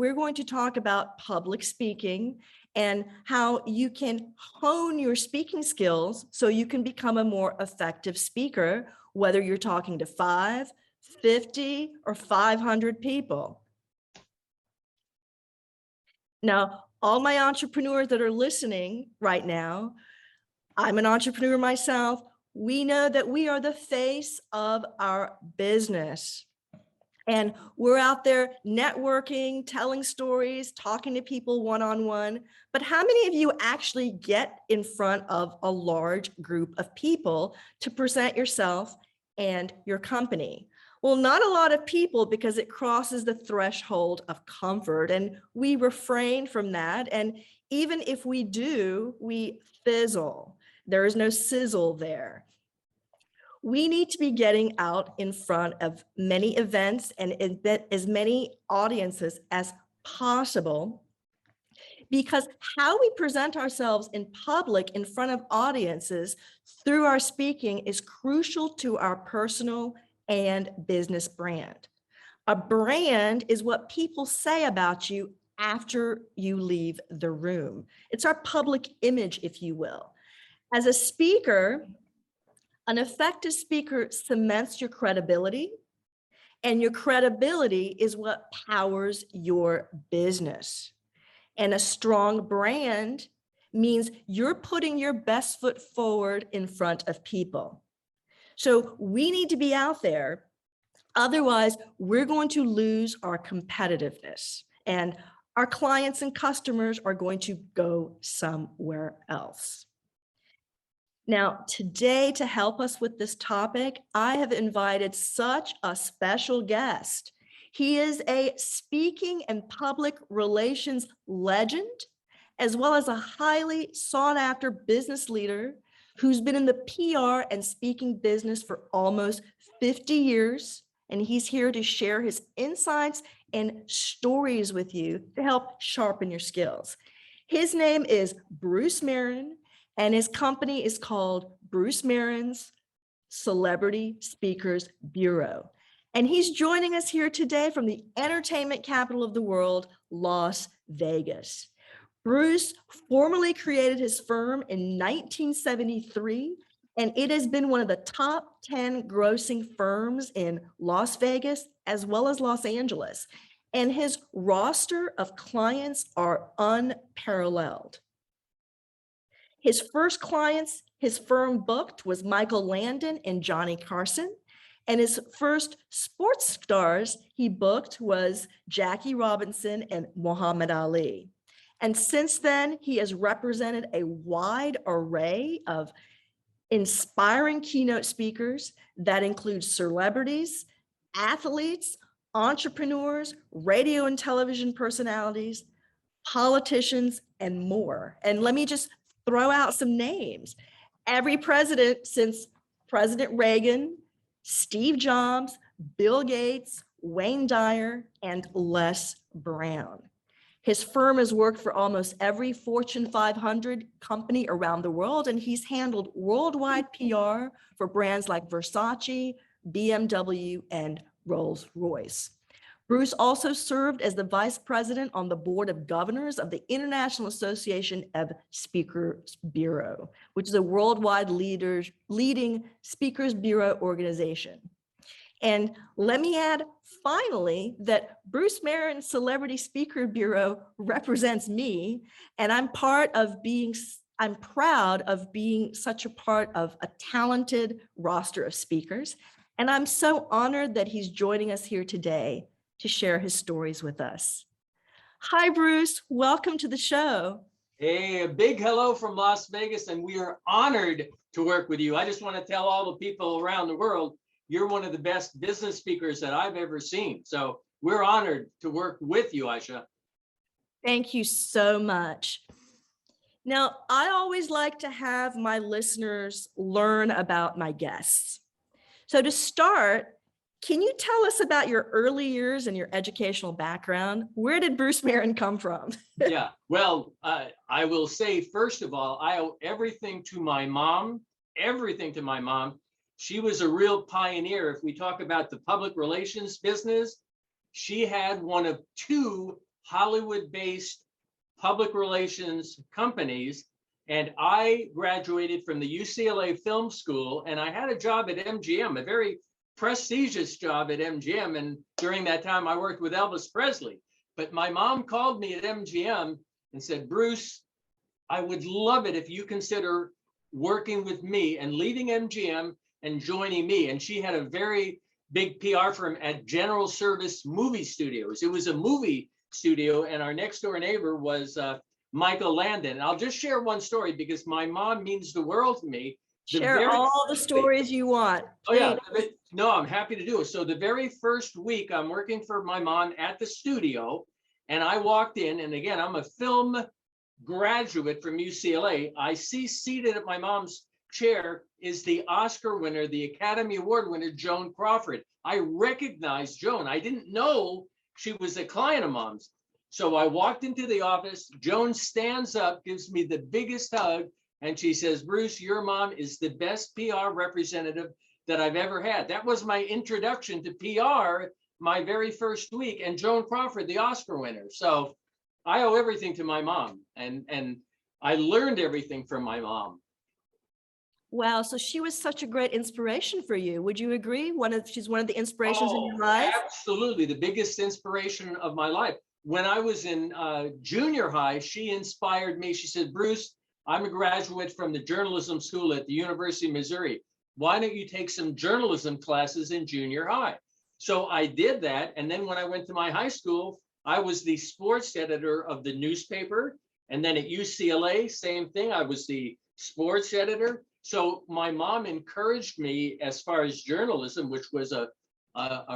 we're going to talk about public speaking and how you can hone your speaking skills so you can become a more effective speaker, whether you're talking to 5, 50, or 500 people. Now, all my entrepreneurs that are listening right now, I'm an entrepreneur myself. We know that we are the face of our business. And we're out there networking, telling stories, talking to people one-on-one. But how many of you actually get in front of a large group of people to present yourself and your company? Well, not a lot of people, because it crosses the threshold of comfort, and we refrain from that. And even if we do, we fizzle. There is no sizzle there. We need to be getting out in front of many events and as many audiences as possible, because how we present ourselves in public in front of audiences through our speaking is crucial to our personal and business brand. A brand is what people say about you after you leave the room. It's our public image, if you will. As a speaker, an effective speaker cements your credibility, and your credibility is what powers your business. And a strong brand means you're putting your best foot forward in front of people. So we need to be out there. Otherwise, we're going to lose our competitiveness, and our clients and customers are going to go somewhere else. Now, today, to help us with this topic, I have invited such a special guest. He is a speaking and public relations legend, as well as a highly sought after business leader who's been in the PR and speaking business for almost 50 years. And he's here to share his insights and stories with you to help sharpen your skills. His name is Bruce Merrin, and his company is called Bruce Merrin's Celebrity Speakers Bureau. And he's joining us here today from the entertainment capital of the world, Las Vegas. Bruce formally created his firm in 1973, and it has been one of the top 10 grossing firms in Las Vegas, as well as Los Angeles. And his roster of clients are unparalleled. His first clients his firm booked was Michael Landon and Johnny Carson. And his first sports stars he booked was Jackie Robinson and Muhammad Ali. And since then, he has represented a wide array of inspiring keynote speakers that include celebrities, athletes, entrepreneurs, radio and television personalities, politicians, and more. And let me just throw out some names. Every president since President Reagan, Steve Jobs, Bill Gates, Wayne Dyer, and Les Brown. His firm has worked for almost every Fortune 500 company around the world, and he's handled worldwide PR for brands like Versace, BMW, and Rolls-Royce. Bruce also served as the vice president on the board of governors of the International Association of Speakers Bureau, which is a worldwide leading speakers bureau organization. And let me add, finally, that Bruce Merrin Celebrity Speaker Bureau represents me, and I'm proud of being such a part of a talented roster of speakers. And I'm so honored that he's joining us here today to share his stories with us. Hi, Bruce. Welcome to the show. Hey, a big hello from Las Vegas, and we are honored to work with you. I just want to tell all the people around the world, you're one of the best business speakers that I've ever seen. So we're honored to work with you, Aisha. Thank you so much. Now, I always like to have my listeners learn about my guests. So to start, can you tell us about your early years and your educational background? Where did Bruce Merrin come from? Yeah, well, I will say, first of all, I owe everything to my mom, She was a real pioneer. If we talk about the public relations business, she had one of 2 Hollywood-based public relations companies. And I graduated from the UCLA Film School, and I had a job at MGM, a very prestigious job at MGM. And during that time, I worked with Elvis Presley. But my mom called me at MGM and said, Bruce, I would love it if you consider working with me and leaving MGM and joining me. And she had a very big PR firm at General Service Movie Studios. It was a movie studio, and our next door neighbor was Michael Landon. And I'll just share one story because my mom means the world to me. Share all the stories you want. Oh yeah, no, I'm happy to do it. So the very first week I'm working for my mom at the studio, and I walked in, and again, I'm a film graduate from UCLA. I see seated at my mom's chair is the Oscar winner, the Academy Award winner, Joan Crawford. I recognized Joan. I didn't know she was a client of mom's. So I walked into the office. Joan stands up, gives me the biggest hug, and she says, Bruce, your mom is the best PR representative that I've ever had. That was my introduction to PR, my very first week, and Joan Crawford, the Oscar winner. So I owe everything to my mom, and I learned everything from my mom. Wow, so she was such a great inspiration for you. Would you agree? She's one of the inspirations in your life? Absolutely, the biggest inspiration of my life. When I was in junior high, she inspired me. She said, Bruce, I'm a graduate from the journalism school at the University of Missouri. Why don't you take some journalism classes in junior high? So I did that. And then when I went to my high school, I was the sports editor of the newspaper. And then at UCLA, same thing. I was the sports editor. So my mom encouraged me as far as journalism, which was a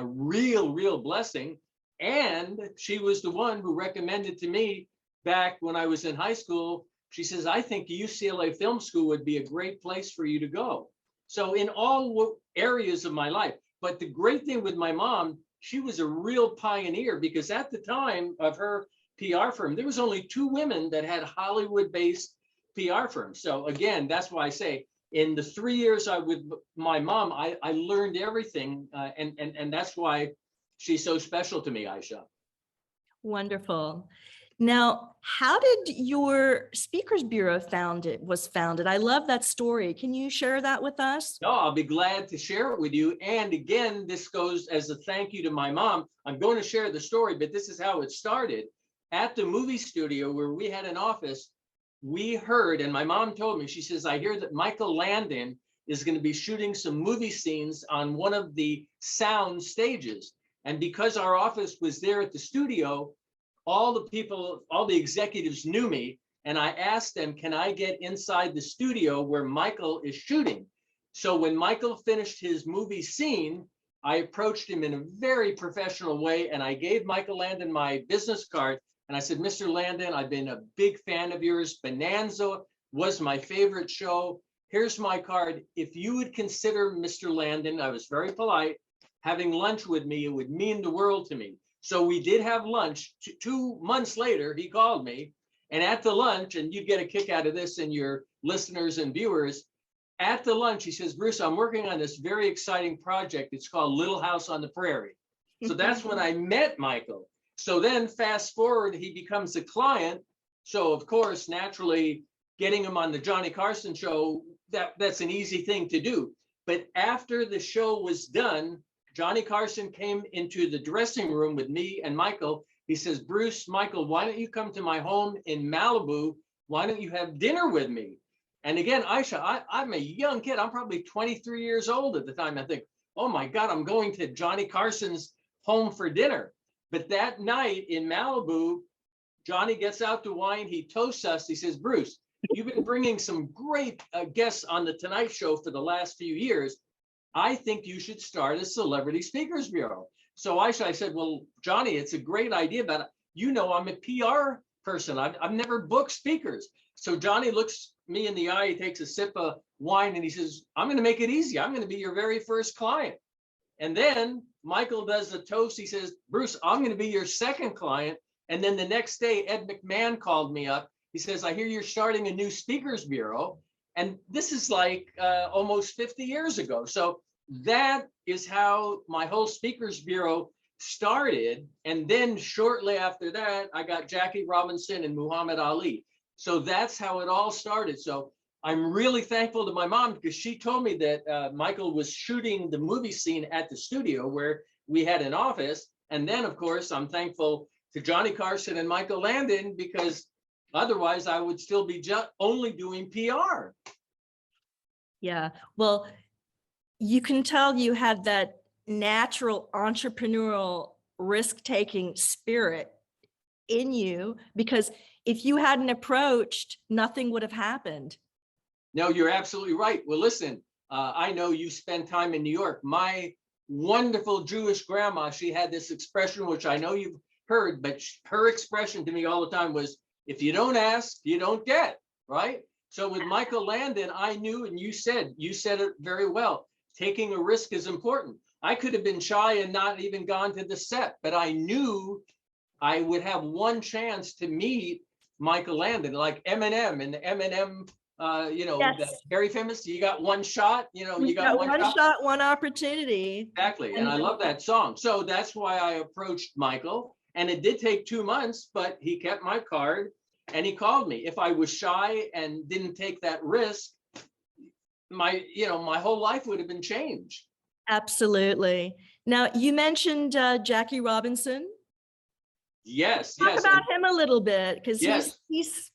real blessing. And she was the one who recommended to me back when I was in high school. She says, I think UCLA Film School would be a great place for you to go. So in all areas of my life. But the great thing with my mom, she was a real pioneer, because at the time of her PR firm, there was only 2 women that had Hollywood-based PR firms. So again, that's why I say, in the 3 years I with my mom, I learned everything, and that's why she's so special to me, Aisha. Wonderful. Now, how did your Speakers Bureau was founded? I love that story. Can you share that with us? No, I'll be glad to share it with you. And again, this goes as a thank you to my mom. I'm going to share the story, but this is how it started. At the movie studio where we had an office, we heard, and my mom told me, she says, I hear that Michael Landon is going to be shooting some movie scenes on one of the sound stages. And because our office was there at the studio, all the executives knew me, and I asked them, can I get inside the studio where Michael is shooting? So when Michael finished his movie scene, I approached him in a very professional way, and I gave Michael Landon my business card, and I said, Mr. Landon, I've been a big fan of yours. Bonanza was my favorite show. Here's my card. If you would consider, Mr. Landon, I was very polite, having lunch with me, it would mean the world to me. So we did have lunch. 2 months later, he called me, and at the lunch, and you get a kick out of this and your listeners and viewers, at the lunch, he says, Bruce, I'm working on this very exciting project. It's called Little House on the Prairie. So that's when I met Michael. So then fast forward, he becomes a client. So of course, naturally, getting him on the Johnny Carson show, that's an easy thing to do. But after the show was done, Johnny Carson came into the dressing room with me and Michael. He says, Bruce, Michael, why don't you come to my home in Malibu? Why don't you have dinner with me? And again, Aisha, I'm a young kid. I'm probably 23 years old at the time. I think, oh my God, I'm going to Johnny Carson's home for dinner. But that night in Malibu, Johnny gets out the wine. He toasts us. He says, Bruce, you've been bringing some great guests on the Tonight Show for the last few years. I think you should start a Celebrity Speakers Bureau. So I said, well, Johnny, it's a great idea, but you know, I'm a PR person. I've never booked speakers. So Johnny looks me in the eye, he takes a sip of wine, and he says, I'm going to make it easy. I'm going to be your very first client. And then Michael does the toast. He says, Bruce, I'm going to be your second client. And then the next day, Ed McMahon called me up. He says, I hear you're starting a new Speakers Bureau. And this is like almost 50 years ago. So that is how my whole Speakers Bureau started. And then shortly after that, I got Jackie Robinson and Muhammad Ali. So that's how it all started. So I'm really thankful to my mom because she told me that Michael was shooting the movie scene at the studio where we had an office. And then, of course, I'm thankful to Johnny Carson and Michael Landon because otherwise I would still be just only doing PR. Yeah, well, you can tell you have that natural entrepreneurial risk-taking spirit in you, because if you hadn't approached, nothing would have happened. No, you're absolutely right. Well, listen, I know you spend time in New York. My wonderful Jewish grandma, she had this expression, which I know you've heard, but her expression to me all the time was, if you don't ask, you don't get, right? So with Michael Landon, I knew, and you said it very well, taking a risk is important. I could have been shy and not even gone to the set, but I knew I would have one chance to meet Michael Landon, like Eminem and the Eminem, Yes. that's very famous. You got one shot, You got one shot, one opportunity. Exactly. And I love that song. So that's why I approached Michael. And it did take 2 months, but he kept my card and he called me. If I was shy and didn't take that risk, my whole life would have been changed. Absolutely. Now, you mentioned Jackie Robinson. Yes. Talk about him a little bit, because Yes. he's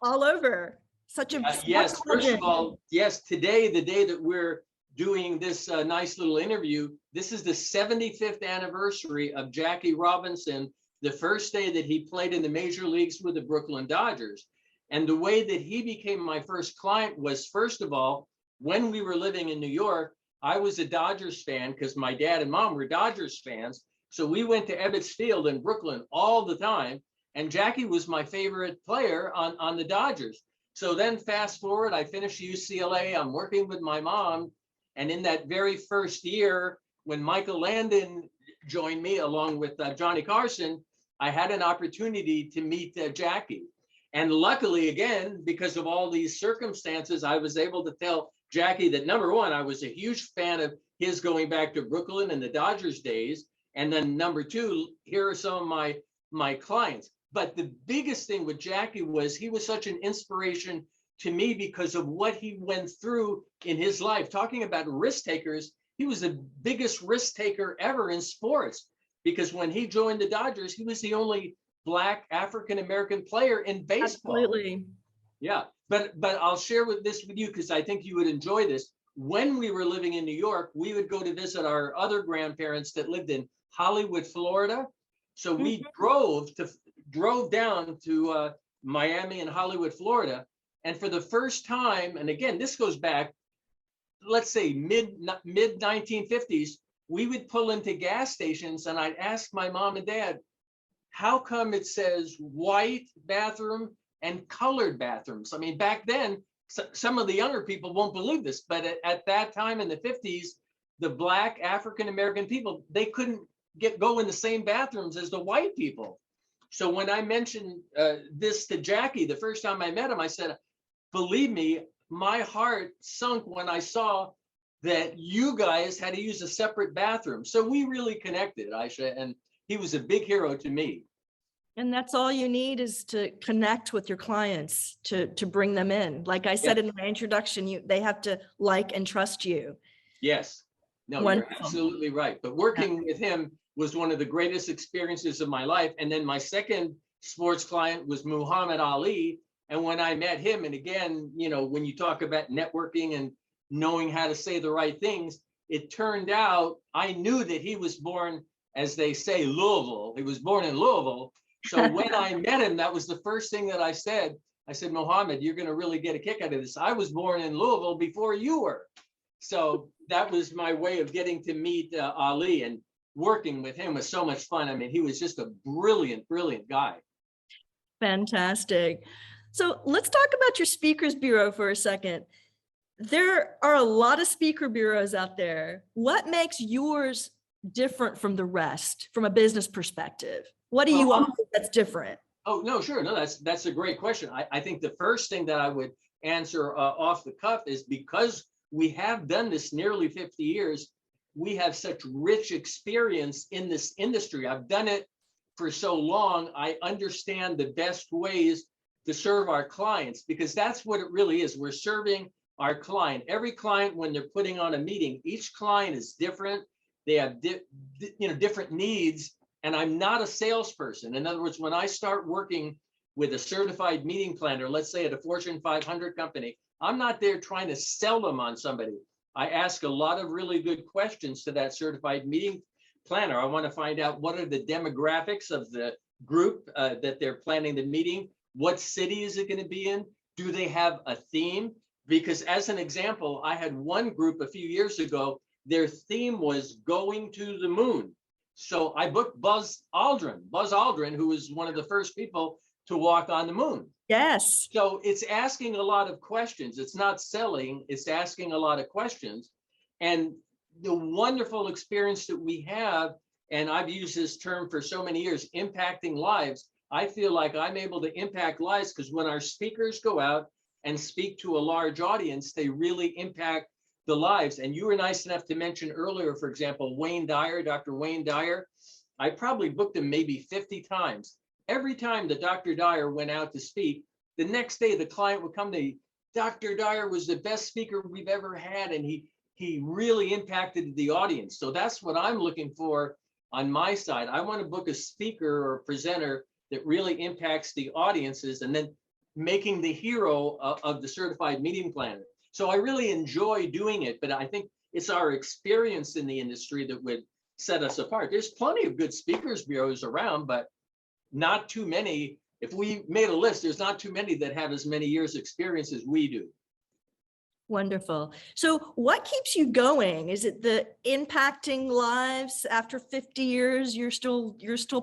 all over. Such a yes. First of all, yes. Today, the day that we're doing this nice little interview, this is the 75th anniversary of Jackie Robinson, the first day that he played in the major leagues with the Brooklyn Dodgers. And the way that he became my first client was, first of all, when we were living in New York, I was a Dodgers fan because my dad and mom were Dodgers fans. So we went to Ebbets Field in Brooklyn all the time. And Jackie was my favorite player on the Dodgers. So then fast forward, I finished UCLA. I'm working with my mom. And in that very first year, when Michael Landon joined me along with Johnny Carson, I had an opportunity to meet Jackie. And luckily, again, because of all these circumstances, I was able to tell Jackie that, number one, I was a huge fan of his going back to Brooklyn and the Dodgers days. And then number two, here are some of my clients. But the biggest thing with Jackie was he was such an inspiration to me because of what he went through in his life. Talking about risk takers, he was the biggest risk taker ever in sports, because when he joined the Dodgers, he was the only Black African-American player in baseball. Absolutely. Yeah, but I'll share this with you because I think you would enjoy this. When we were living in New York, we would go to visit our other grandparents that lived in Hollywood, Florida. So we drove down to Miami and Hollywood, Florida. And for the first time, and again, this goes back, let's say mid 1950s, we would pull into gas stations and I'd ask my mom and dad, how come it says white bathroom and colored bathrooms? I mean, back then, some of the younger people won't believe this, but at that time in the 50s, the Black African-American people, they couldn't go in the same bathrooms as the white people. So when I mentioned this to Jackie, the first time I met him, I said, believe me, my heart sunk when I saw that you guys had to use a separate bathroom. So we really connected, Aisha, and he was a big hero to me. And that's all you need, is to connect with your clients to bring them in. Like I said in my introduction, they have to like and trust you. Yes. No, Wonderful. You're absolutely right. But working with him was one of the greatest experiences of my life. And then my second sports client was Muhammad Ali. And when I met him, and again, when you talk about networking and knowing how to say the right things, it turned out I knew that he was born, as they say, Louisville. He was born in Louisville. So when I met him, that was the first thing that I said. I said, Muhammad, you're going to really get a kick out of this. I was born in Louisville before you were. So that was my way of getting to meet Ali, and working with him was so much fun. I mean, he was just a brilliant, brilliant guy. Fantastic. So let's talk about your speakers bureau for a second. There are a lot of speaker bureaus out there. What makes yours different from the rest from a business perspective? What do you offer that's different? Oh, no, sure. No, that's a great question. I think the first thing that I would answer off the cuff is, because we have done this nearly 50 years, we have such rich experience in this industry. I've done it for so long. I understand the best ways to serve our clients, because that's what it really is. We're serving our client. Every client, when they're putting on a meeting, each client is different. They have different needs. And I'm not a salesperson. In other words, when I start working with a certified meeting planner, let's say at a Fortune 500 company, I'm not there trying to sell them on somebody. I ask a lot of really good questions to that certified meeting planner. I want to find out what are the demographics of the group that they're planning the meeting. What city is it going to be in? Do they have a theme? Because as an example, I had one group a few years ago, their theme was going to the moon. So I booked Buzz Aldrin, who was one of the first people to walk on the moon. Yes. So it's asking a lot of questions. It's not selling, it's asking a lot of questions. And the wonderful experience that we have, and I've used this term for so many years, impacting lives. I feel like I'm able to impact lives because when our speakers go out and speak to a large audience, they really impact the lives. And you were nice enough to mention earlier, for example, Dr. Wayne Dyer. I probably booked him maybe 50 times. Every time that Dr. Dyer went out to speak, the next day the client would come to me, Dr. Dyer was the best speaker we've ever had, and he really impacted the audience. So that's what I'm looking for on my side. I want to book a speaker or a presenter that really impacts the audiences, and then making the hero of the certified meeting planner. So I really enjoy doing it, but I think it's our experience in the industry that would set us apart. There's plenty of good speakers bureaus around, but not too many. If we made a list, there's not too many that have as many years experience as we do. Wonderful. So what keeps you going? Is it the impacting lives after 50 years? You're still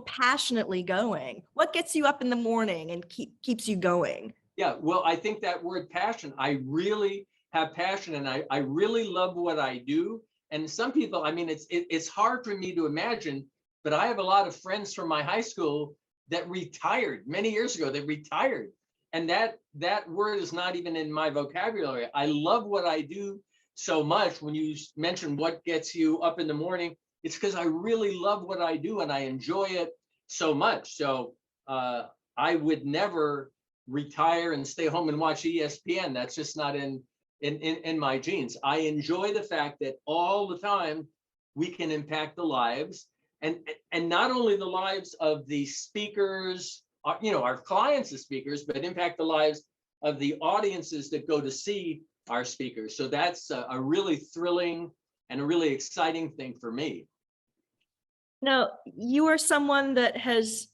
passionately going. What gets you up in the morning and keeps you going? Yeah, well, I think that word passion, I really have passion, and I really love what I do. And some people, I mean, it's hard for me to imagine, but I have a lot of friends from my high school that retired many years ago. They retired. And that word is not even in my vocabulary. I love what I do so much. When you mention what gets you up in the morning, it's because I really love what I do and I enjoy it so much. So I would never retire and stay home and watch ESPN. That's just not in my genes. I enjoy the fact that all the time we can impact the lives, and not only the lives of the speakers, our clients as speakers, but impact the lives of the audiences that go to see our speakers. So that's a really thrilling and a really exciting thing for me. Now, you are someone that has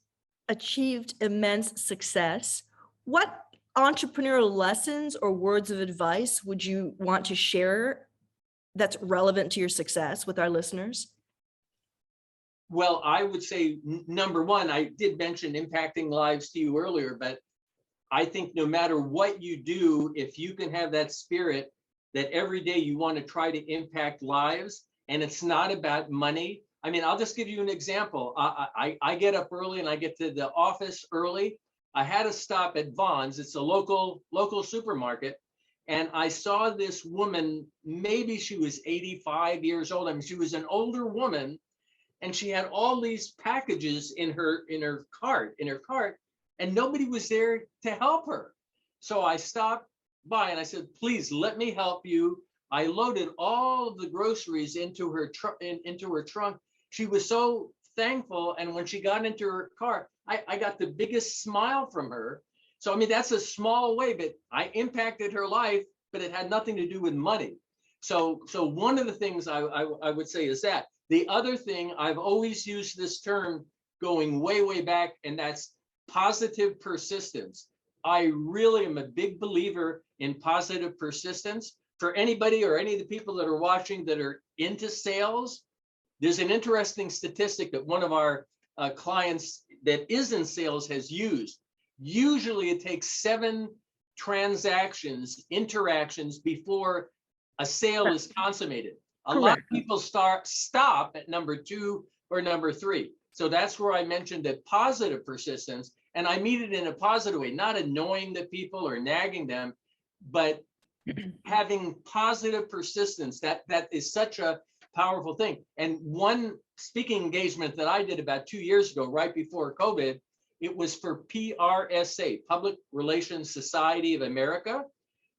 achieved immense success. What entrepreneurial lessons or words of advice would you want to share that's relevant to your success with our listeners? Well, I would say, number one, I did mention impacting lives to you earlier, but I think no matter what you do, if you can have that spirit that every day you want to try to impact lives, and it's not about money. I mean, I'll just give you an example. I get up early and I get to the office early. I had to stop at Vons. It's a local supermarket. And I saw this woman, maybe she was 85 years old. I mean, she was an older woman. And she had all these packages in her cart, and nobody was there to help her. So I stopped by and I said, please let me help you. I loaded all of the groceries into her trunk. She was so thankful. And when she got into her car, I got the biggest smile from her. So, I mean, that's a small way, but I impacted her life, but it had nothing to do with money. So one of the things I would say is that. The other thing, I've always used this term going way, way back, and that's positive persistence. I really am a big believer in positive persistence. For anybody or any of the people that are watching that are into sales, there's an interesting statistic that one of our clients that is in sales has used. Usually it takes 7 interactions before a sale is consummated. A lot of people stop at number 2 or number 3. So that's where I mentioned that positive persistence, and I mean it in a positive way, not annoying the people or nagging them, but having positive persistence. That is such a powerful thing. And one speaking engagement that I did about 2 years ago, right before COVID, it was for PRSA, Public Relations Society of America.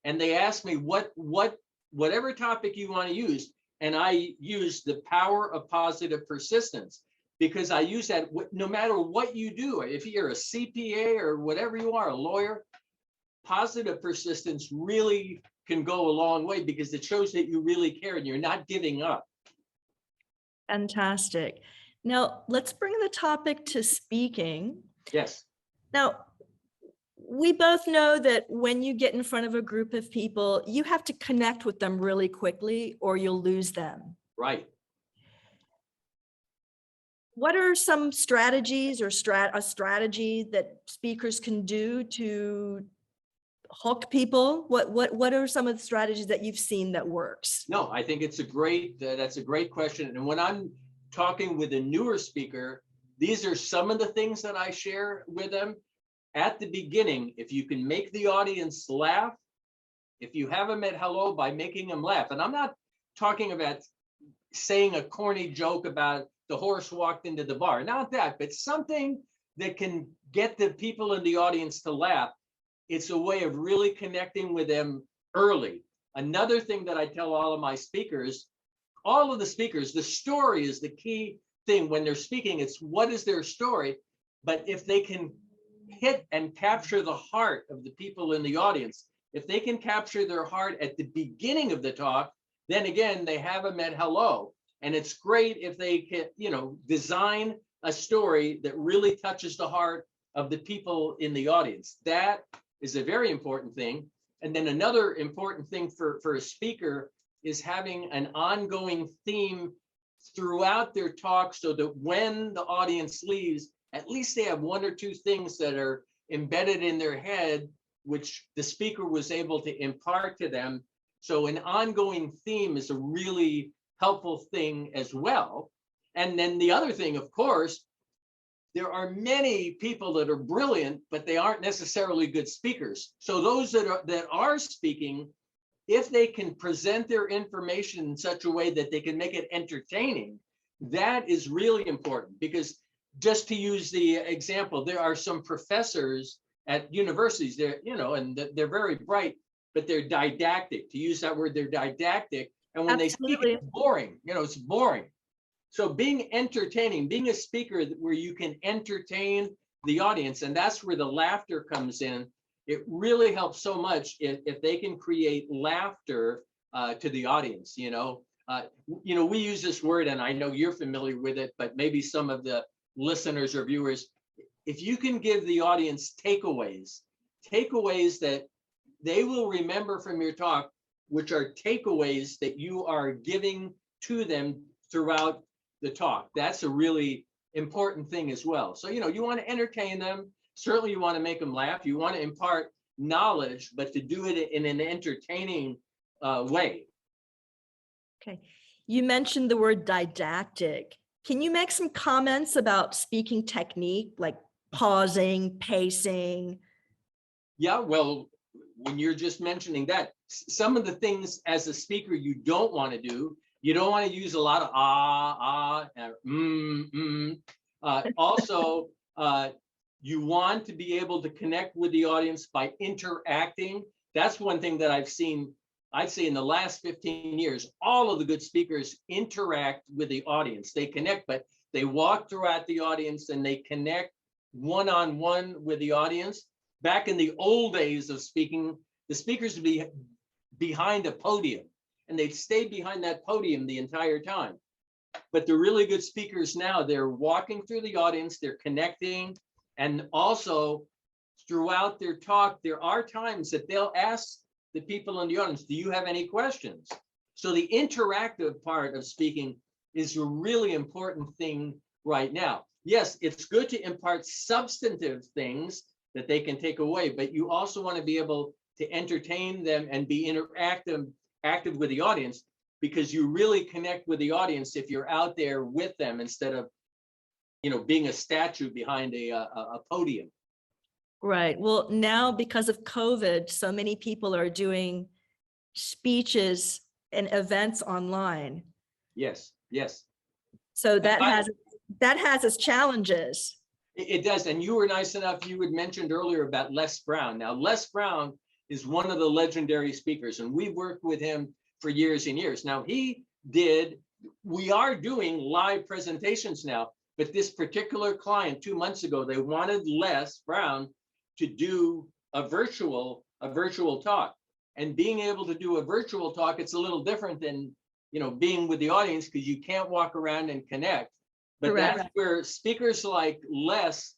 And they asked me whatever topic you want to use. And I used the power of positive persistence, because I use that no matter what you do, if you're a CPA or whatever you are, a lawyer, positive persistence really can go a long way, because it shows that you really care and you're not giving up. Fantastic. Now, let's bring the topic to speaking. Yes. Now, we both know that when you get in front of a group of people, you have to connect with them really quickly or you'll lose them. Right. What are some strategies or a strategy that speakers can do to hook people? What are some of the strategies that you've seen that works? No, I think it's that's a great question. And when I'm talking with a newer speaker, these are some of the things that I share with them. At the beginning, if you can make the audience laugh, if you have them at hello by making them laugh, and I'm not talking about saying a corny joke about the horse walked into the bar, not that, but something that can get the people in the audience to laugh. It's a way of really connecting with them early. Another thing that I tell all of my speakers, all of the speakers, the story is the key thing when they're speaking. It's what is their story? But if they can hit and capture the heart of the people in the audience, if they can capture their heart at the beginning of the talk, then again, they have them at hello. And it's great if they can, design a story that really touches the heart of the people in the audience. That is a very important thing. And then another important thing for a speaker is having an ongoing theme throughout their talk, so that when the audience leaves, at least they have one or two things that are embedded in their head, which the speaker was able to impart to them. So an ongoing theme is a really helpful thing as well. And then the other thing, of course, there are many people that are brilliant, but they aren't necessarily good speakers. So those that are speaking, if they can present their information in such a way that they can make it entertaining, that is really important. Because just to use the example, there are some professors at universities there, and they're very bright, but they're didactic. To use that word, they're didactic. And when Absolutely. they speak, it's boring. It's boring. So being entertaining, being a speaker where you can entertain the audience, and that's where the laughter comes in. It really helps so much if they can create laughter to the audience. We use this word, and I know you're familiar with it, but maybe some of the listeners or viewers, if you can give the audience takeaways that they will remember from your talk, which are takeaways that you are giving to them throughout the talk. That's a really important thing as well. So, you want to entertain them. Certainly you want to make them laugh. You want to impart knowledge, but to do it in an entertaining way. Okay. You mentioned the word didactic. Can you make some comments about speaking technique, like pausing, pacing? Yeah, well, when you're just mentioning that, some of the things as a speaker you don't want to do, you don't want to use a lot of Also, you want to be able to connect with the audience by interacting. That's one thing that I've seen, I'd say in the last 15 years, all of the good speakers interact with the audience. They connect, but they walk throughout the audience and they connect one-on-one with the audience. Back in the old days of speaking, the speakers would be behind a podium and they'd stay behind that podium the entire time. But the really good speakers now, they're walking through the audience, they're connecting, and also throughout their talk, there are times that they'll ask the people in the audience, do you have any questions? So the interactive part of speaking is a really important thing right now. Yes, it's good to impart substantive things that they can take away, but you also want to be able to entertain them and be active with the audience, because you really connect with the audience if you're out there with them instead of, being a statue behind a podium. Right. Well, now because of COVID, so many people are doing speeches and events online. Yes, yes. So And that has its challenges. It does. And you were nice enough, you had mentioned earlier about Les Brown. Now, Les Brown is one of the legendary speakers, and we've worked with him for years and years. Now, we are doing live presentations now, but this particular client 2 months ago, they wanted Les Brown to do a virtual talk. And being able to do a virtual talk, it's a little different than, being with the audience, because you can't walk around and connect. But Correct. that's where speakers like Les,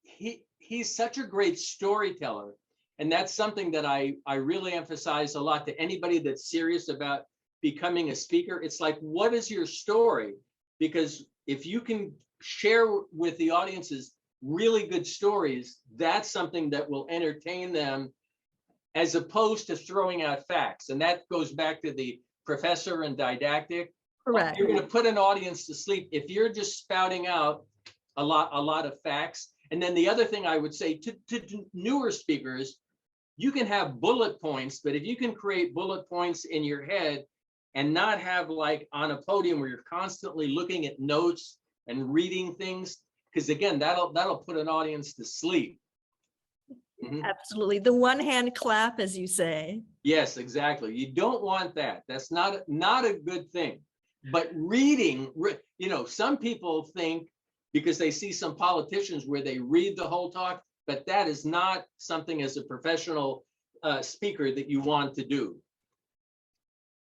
he's such a great storyteller. And that's something that I really emphasize a lot to anybody that's serious about becoming a speaker. It's like, what is your story? Because if you can share with the audiences really good stories, that's something that will entertain them, as opposed to throwing out facts. And that goes back to the professor and didactic. Correct. You're going to put an audience to sleep if you're just spouting out a lot of facts. And then the other thing I would say to newer speakers, you can have bullet points, but if you can create bullet points in your head and not have like on a podium where you're constantly looking at notes and reading things, because again, that'll put an audience to sleep. Mm-hmm. Absolutely. The one hand clap, as you say. Yes, exactly. You don't want that. That's not a good thing. But reading, some people think, because they see some politicians where they read the whole talk, but that is not something as a professional speaker that you want to do.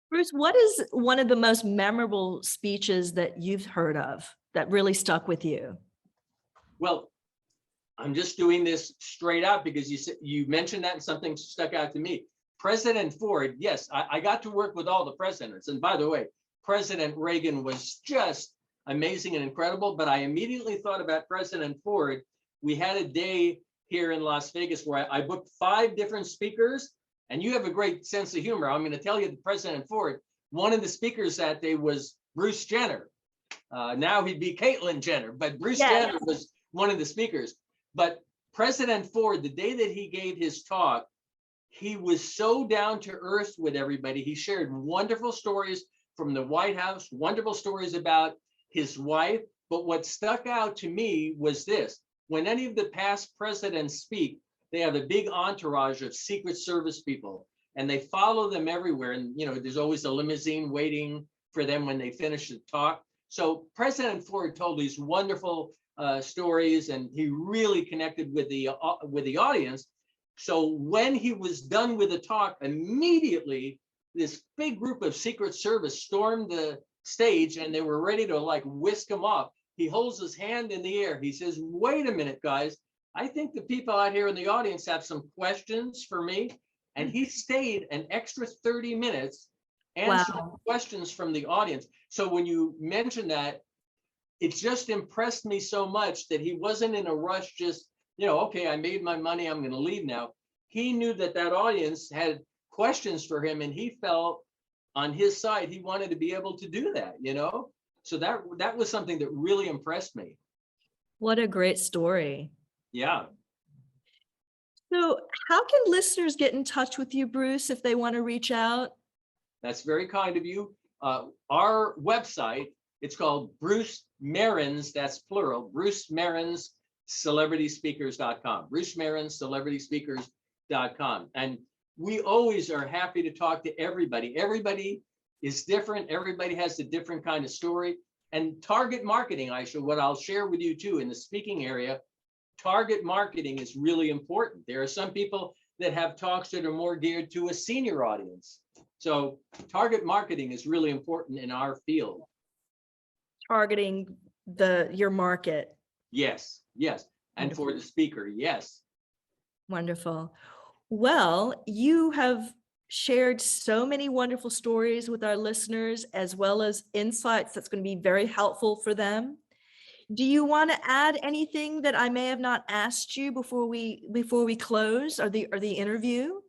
Bruce, what is one of the most memorable speeches that you've heard of that really stuck with you? Well, I'm just doing this straight out because you mentioned that and something stuck out to me. President Ford, yes, I got to work with all the presidents. And by the way, President Reagan was just amazing and incredible, but I immediately thought about President Ford. We had a day here in Las Vegas where I booked 5 different speakers, and you have a great sense of humor. I'm going to tell you that President Ford, one of the speakers that day was Bruce Jenner. Now he'd be Caitlyn Jenner, but Bruce Jenner was one of the speakers. But President Ford, the day that he gave his talk, he was so down to earth with everybody. He shared wonderful stories from the White House, wonderful stories about his wife. But what stuck out to me was this: when any of the past presidents speak, they have a big entourage of Secret Service people, and they follow them everywhere. And, there's always a limousine waiting for them when they finish the talk. So President Ford told these wonderful stories, and he really connected with the audience. So when he was done with the talk, immediately this big group of Secret Service stormed the stage, and they were ready to like whisk him off. He holds his hand in the air. He says, "Wait a minute, guys. I think the people out here in the audience have some questions for me." And he stayed an extra 30 minutes answering questions from the audience. So when you mentioned that, it just impressed me so much that he wasn't in a rush, just, okay, I made my money, I'm going to leave now. He knew that audience had questions for him, and he felt on his side, he wanted to be able to do that, So that was something that really impressed me. What a great story. Yeah. So how can listeners get in touch with you, Bruce, if they want to reach out? That's very kind of you. Our website, it's called Bruce Merrin's, that's plural, Bruce Merrin's CelebritySpeakers.com, Bruce Merrin's CelebritySpeakers.com. And we always are happy to talk to everybody. Everybody is different. Everybody has a different kind of story. And target marketing, Aisha, what I'll share with you too in the speaking area, target marketing is really important. There are some people that have talks that are more geared to a senior audience. So target marketing is really important in our field. Targeting your market. Yes, yes. And Wonderful. For the speaker, yes. Wonderful. Well, you have shared so many wonderful stories with our listeners, as well as insights that's going to be very helpful for them. Do you want to add anything that I may have not asked you before we close or the interview?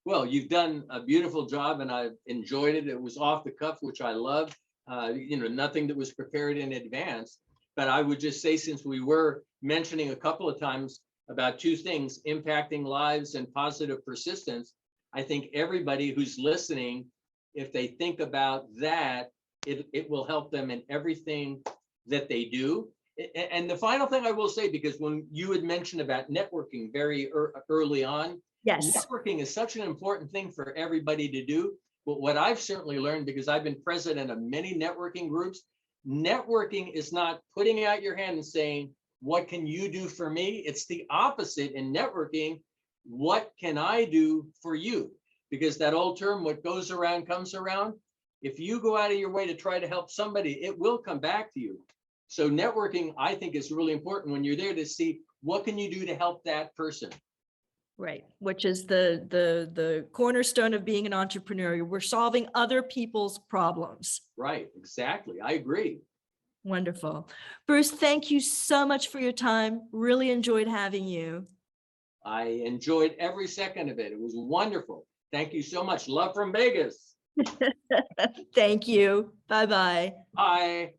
Well, you've done a beautiful job, and I've enjoyed it. It was off the cuff, which I love. Nothing that was prepared in advance. But I would just say, since we were mentioning a couple of times about 2 things, impacting lives and positive persistence, I think everybody who's listening, if they think about that, it will help them in everything that they do. And the final thing I will say, because when you had mentioned about networking very early on, Yes. networking is such an important thing for everybody to do. But what I've certainly learned, because I've been president of many networking groups, networking is not putting out your hand and saying, what can you do for me? It's the opposite in networking. What can I do for you? Because that old term, what goes around comes around. If you go out of your way to try to help somebody, it will come back to you. So networking, I think, is really important when you're there to see what can you do to help that person. Right, which is the cornerstone of being an entrepreneur. We're solving other people's problems. Right, exactly. I agree. Wonderful. Bruce, thank you so much for your time. Really enjoyed having you. I enjoyed every second of it. It was wonderful. Thank you so much. Love from Vegas. Thank you. Bye-bye. Bye.